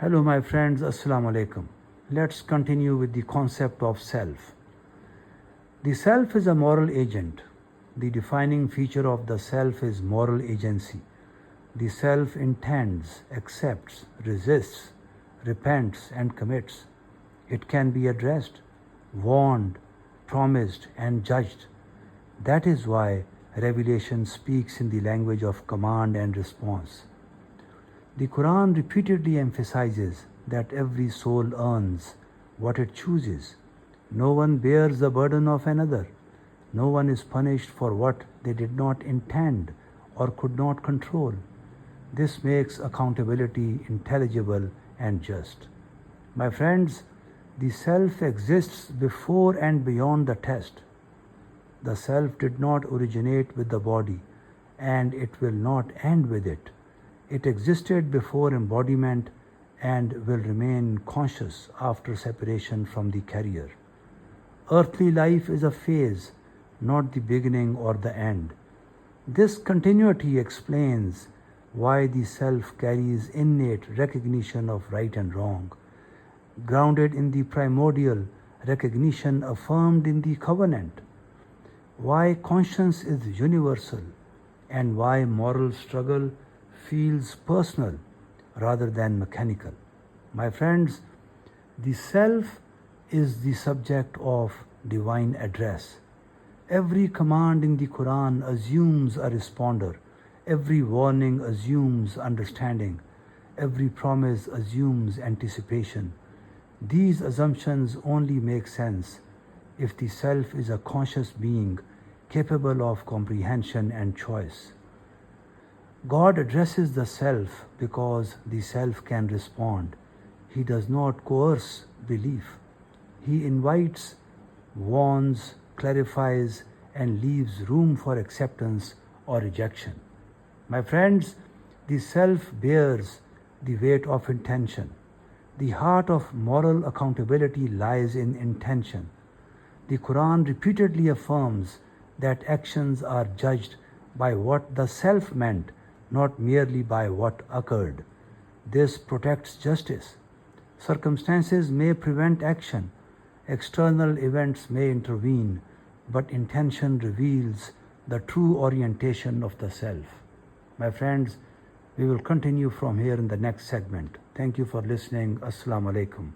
Hello, my friends. Assalamu alaikum. Let's continue with the concept of self. The self is a moral agent. The defining feature of the self is moral agency. The self intends, accepts, resists, repents, and commits. It can be addressed, warned, promised, and judged. That is why Revelation speaks in the language of command and response. The Quran repeatedly emphasizes that every soul earns what it chooses. No one bears the burden of another. No one is punished for what they did not intend or could not control. This makes accountability intelligible and just. My friends, the self exists before and beyond the test. The self did not originate with the body, and it will not end with it. It existed before embodiment and will remain conscious after separation from the carrier. Earthly life is a phase, not the beginning or the end. This continuity explains why the self carries innate recognition of right and wrong, grounded in the primordial recognition affirmed in the covenant, why conscience is universal, and why moral struggle feels personal rather than mechanical. My friends, the self is the subject of divine address. Every command in the Quran assumes a responder. Every warning assumes understanding. Every promise assumes anticipation. These assumptions only make sense if the self is a conscious being capable of comprehension and choice. God addresses the self because the self can respond. He does not coerce belief. He invites, warns, clarifies, and leaves room for acceptance or rejection. My friends, the self bears the weight of intention. The heart of moral accountability lies in intention. The Quran repeatedly affirms that actions are judged by what the self meant, not merely by what occurred. This protects justice. Circumstances may prevent action, external events may intervene, but intention reveals the true orientation of the self. My friends, we will continue from here in the next segment. Thank you for listening. Assalamu alaikum.